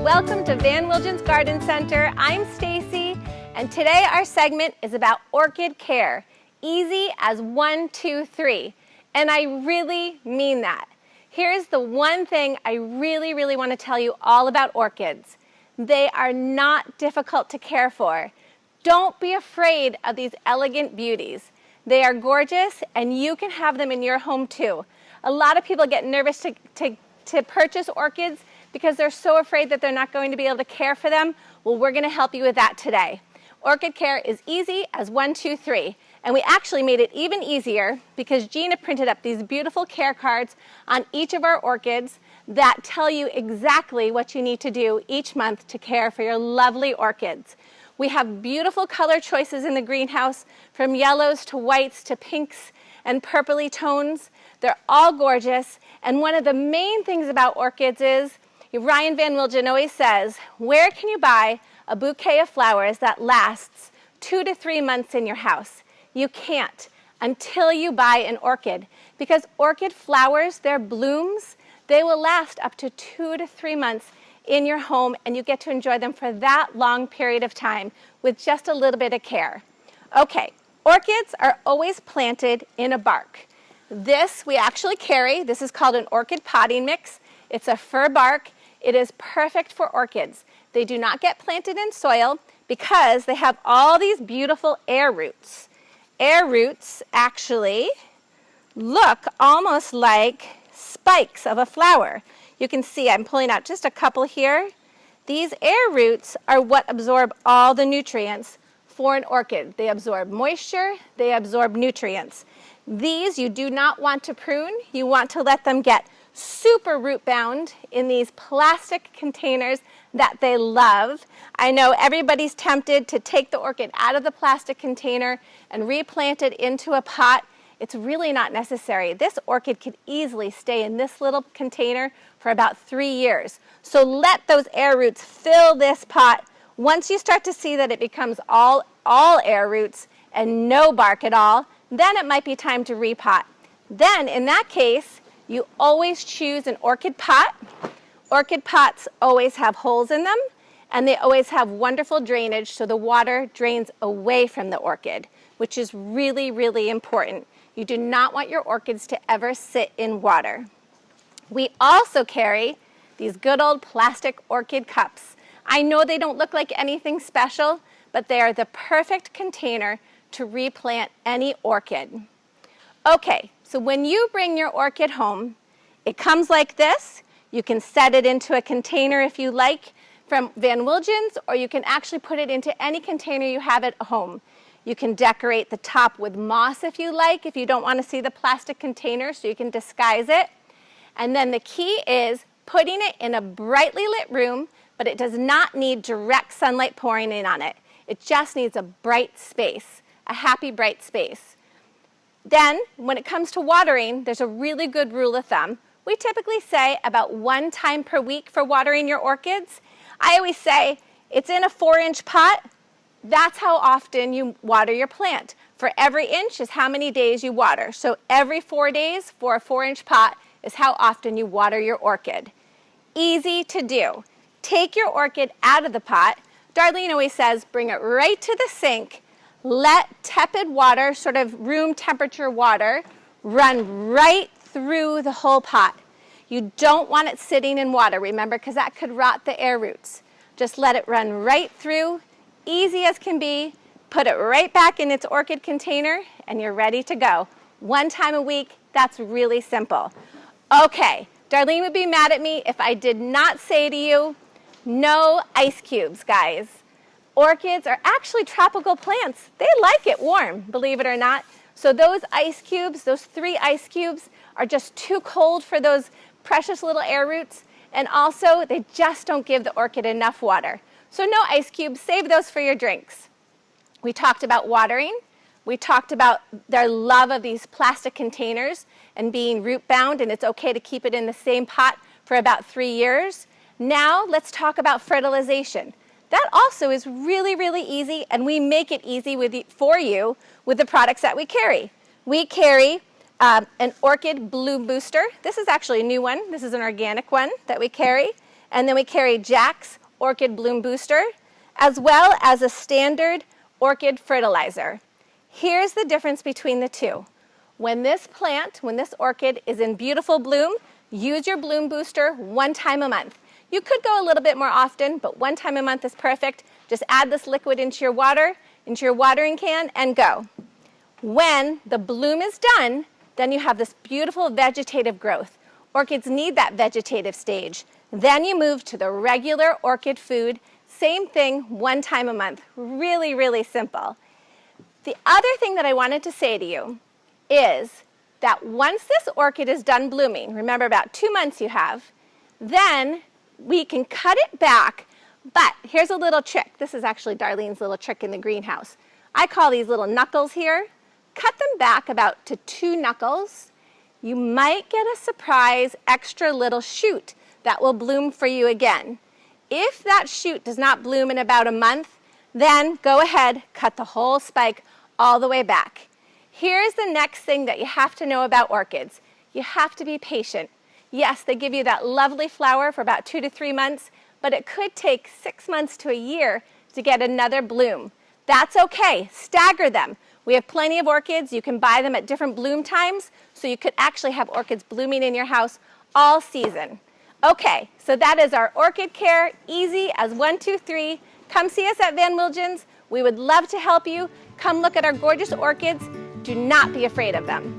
Welcome to Van Wilgen's Garden Center. I'm Stacey, and today our segment is about orchid care. Easy as 1, 2, 3. And I really mean that. Here's the one thing I really want to tell you all about orchids. They are not difficult to care for. Don't be afraid of these elegant beauties. They are gorgeous, and you can have them in your home too. A lot of people get nervous to purchase orchids because they're so afraid that they're not going to be able to care for them. Well, we're going to help you with that today. Orchid care is easy as 1, 2, 3. And we actually made it even easier because Gina printed up these beautiful care cards on each of our orchids that tell you exactly what you need to do each month to care for your lovely orchids. We have beautiful color choices in the greenhouse, from yellows to whites to pinks and purpley tones. They're all gorgeous. And one of the main things about orchids is, Ryan Van Wilgen always says, where can you buy a bouquet of flowers that lasts 2 to 3 months in your house? You can't until you buy an orchid, because orchid flowers, their blooms, they will last up to 2 to 3 months in your home, and you get to enjoy them for that long period of time with just a little bit of care. Okay, orchids are always planted in a bark. This we actually carry. This is called an orchid potting mix. It's a fir bark. It is perfect for orchids. They do not get planted in soil because they have all these beautiful air roots. Air roots actually look almost like spikes of a flower. You can see I'm pulling out just a couple here. These air roots are what absorb all the nutrients for an orchid. They absorb moisture, they absorb nutrients. These you do not want to prune. You want to let them get super root bound in these plastic containers that they love. I know everybody's tempted to take the orchid out of the plastic container and replant it into a pot. It's really not necessary. This orchid could easily stay in this little container for about 3 years. So let those air roots fill this pot. Once you start to see that it becomes all air roots and no bark at all, then it might be time to repot. Then in that case, you always choose an orchid pot. Orchid pots always have holes in them, and they always have wonderful drainage, so the water drains away from the orchid, which is really important. You do not want your orchids to ever sit in water. We also carry these good old plastic orchid cups. I know they don't look like anything special, but they are the perfect container to replant any orchid. Okay, so when you bring your orchid home, it comes like this. You can set it into a container if you like from Van Wilgen's, or you can actually put it into any container you have at home. You can decorate the top with moss if you like, if you don't want to see the plastic container, so you can disguise it. And then the key is putting it in a brightly lit room, but it does not need direct sunlight pouring in on it. It just needs a bright space, a happy bright space. Then, when it comes to watering, there's a really good rule of thumb. We typically say about 1 time per week for watering your orchids. I always say it's in a 4-inch pot. That's how often you water your plant. For every inch is how many days you water. So every 4 days for a 4-inch pot is how often you water your orchid. Easy to do. Take your orchid out of the pot. Darlene always says bring it right to the sink. Let tepid water, sort of room temperature water, run right through the whole pot. You don't want it sitting in water, remember, because that could rot the air roots. Just let it run right through, easy as can be. Put it right back in its orchid container, and you're ready to go. 1 time a week, that's really simple. Okay, Darlene would be mad at me if I did not say to you, no ice cubes, guys. Orchids are actually tropical plants. They like it warm, believe it or not. So those ice cubes, those 3 ice cubes, are just too cold for those precious little air roots. And also, they just don't give the orchid enough water. So no ice cubes, save those for your drinks. We talked about watering. We talked about their love of these plastic containers and being root bound, and it's okay to keep it in the same pot for about 3 years. Now let's talk about fertilization. That also is really easy, and we make it easy for you with the products that we carry. We carry an orchid bloom booster. This is actually a new one. This is an organic one that we carry. And then we carry Jack's Orchid Bloom Booster, as well as a standard orchid fertilizer. Here's the difference between the two. When this orchid is in beautiful bloom, use your bloom booster 1 time a month. You could go a little bit more often, but 1 time a month is perfect. Just add this liquid into your water, into your watering can, and go. When the bloom is done, then you have this beautiful vegetative growth. Orchids need that vegetative stage. Then you move to the regular orchid food. Same thing, 1 time a month. Really, really simple. The other thing that I wanted to say to you is that once this orchid is done blooming, remember about 2 months you have, then we can cut it back. But here's a little trick. This is actually Darlene's little trick in the greenhouse. I call these little knuckles here. Cut them back about to 2 knuckles. You might get a surprise extra little shoot that will bloom for you again. If that shoot does not bloom in about a month, then go ahead, cut the whole spike all the way back. Here's the next thing that you have to know about orchids. You have to be patient. Yes, they give you that lovely flower for about 2 to 3 months, but it could take 6 months to a year to get another bloom. That's okay. Stagger them. We have plenty of orchids. You can buy them at different bloom times, so you could actually have orchids blooming in your house all season. Okay, so that is our Orchid Care, easy as 1, 2, 3. Come see us at Van Wilgen's. We would love to help you. Come look at our gorgeous orchids. Do not be afraid of them.